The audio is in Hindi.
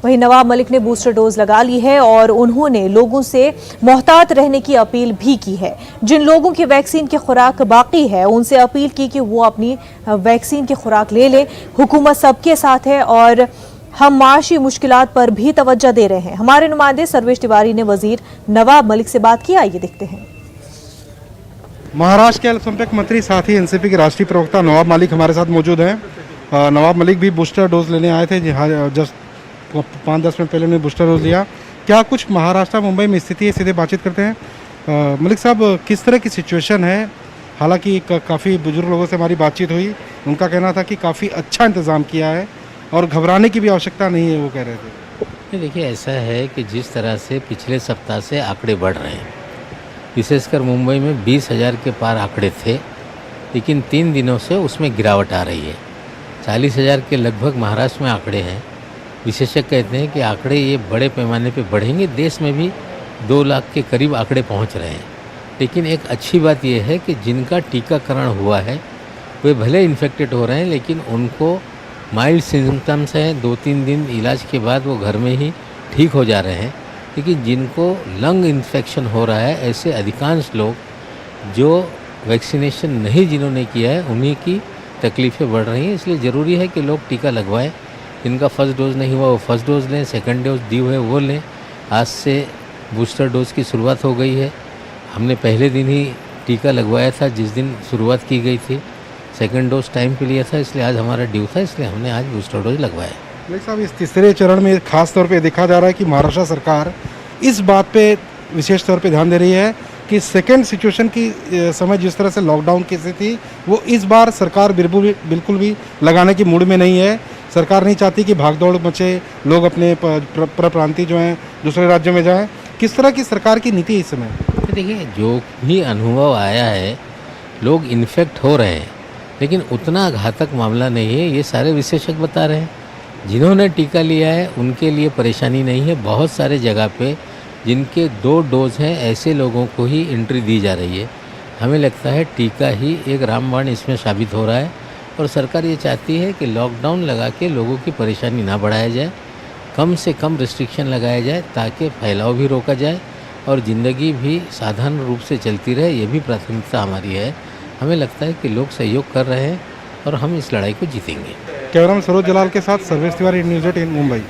वहीं नवाब मलिक ने बूस्टर डोज लगा ली है और उन्होंने लोगों से मोहतात रहने की अपील भी की है। जिन लोगों की वैक्सीन की खुराक बाकी है उनसे अपील की कि वो अपनी वैक्सीन की खुराक ले लें। हुकूमत सबके साथ है और हम माशी मुश्किलात पर भी तवज्जो दे रहे हैं। हमारे नुमाइंदे सर्वेश तिवारी ने वजीर नवाब मलिक से बात की, आइए देखते हैं। महाराष्ट्र के अल्पसंख्यक मंत्री साथ ही एनसीपी के राष्ट्रीय प्रवक्ता नवाब मलिक हमारे साथ मौजूद हैं। नवाब मलिक भी बूस्टर डोज लेने आए थे, जस्ट 5-10 मिनट पहले उन्होंने बूस्टर डोज लिया। क्या कुछ महाराष्ट्र मुंबई में स्थिति है, सीधे बातचीत करते हैं। मलिक साहब, किस तरह की सिचुएशन है? हालांकि काफ़ी बुजुर्ग लोगों से हमारी बातचीत हुई, उनका कहना था कि काफ़ी अच्छा इंतज़ाम किया है और घबराने की भी आवश्यकता नहीं है, वो कह रहे थे। देखिए, ऐसा है कि जिस तरह से पिछले सप्ताह से आंकड़े बढ़ रहे हैं, विशेषकर मुंबई में 20,000 के पार आंकड़े थे, लेकिन 3 दिनों से उसमें गिरावट आ रही है। 40,000 के लगभग महाराष्ट्र में आंकड़े हैं। विशेषज्ञ कहते हैं कि आंकड़े ये बड़े पैमाने पे बढ़ेंगे। देश में भी 2 लाख के करीब आंकड़े पहुंच रहे हैं। लेकिन एक अच्छी बात यह है कि जिनका टीकाकरण हुआ है वे भले इन्फेक्टेड हो रहे हैं, लेकिन उनको माइल्ड सिम्टम्स हैं, 2-3 दिन इलाज के बाद वो घर में ही ठीक हो जा रहे हैं। लेकिन जिनको लंग इन्फेक्शन हो रहा है, ऐसे अधिकांश लोग जो वैक्सीनेशन नहीं जिन्होंने किया है, उन्हीं की तकलीफ़ें बढ़ रही हैं। इसलिए ज़रूरी है कि लोग टीका लगवाएं। जिनका फर्स्ट डोज नहीं हुआ वो फर्स्ट डोज लें, सेकंड डोज दी हुई है वो लें। आज से बूस्टर डोज की शुरुआत हो गई है। हमने पहले दिन ही टीका लगवाया था जिस दिन शुरुआत की गई थी। सेकंड डोज टाइम पे लिया था, इसलिए आज हमारा ड्यू था, इसलिए हमने आज बूस्टर डोज लगवाया। मलिक साहब, इस तीसरे चरण में खास तौर पे देखा जा रहा है कि महाराष्ट्र सरकार इस बात पे विशेष तौर पे ध्यान दे रही है कि सेकेंड सिचुएशन की समय जिस तरह से लॉकडाउन की स्थिति थी, वो इस बार सरकार बिल्कुल भी लगाने की मूड में नहीं है। सरकार नहीं चाहती कि भागदौड़ मचे, लोग अपने प्रांतीय जो हैं दूसरे राज्यों में जाएं। किस तरह की सरकार की नीति है इस समय? देखिए, जो भी अनुभव आया है, लोग इन्फेक्ट हो रहे हैं, लेकिन उतना घातक मामला नहीं है, ये सारे विशेषज्ञ बता रहे हैं। जिन्होंने टीका लिया है उनके लिए परेशानी नहीं है। बहुत सारे जगह पे जिनके 2 डोज हैं, ऐसे लोगों को ही एंट्री दी जा रही है। हमें लगता है टीका ही एक रामबाण इसमें साबित हो रहा है और सरकार ये चाहती है कि लॉकडाउन लगा के लोगों की परेशानी ना बढ़ाया जाए, कम से कम रिस्ट्रिक्शन लगाया जाए ताकि फैलाव भी रोका जाए और ज़िंदगी भी साधारण रूप से चलती रहे। ये भी प्राथमिकता हमारी है। हमें लगता है कि लोग सहयोग कर रहे हैं और हम इस लड़ाई को जीतेंगे। कैमरामैन सरोज जलाल के साथ सर्वेश तिवारी, न्यूज़ 18 मुंबई।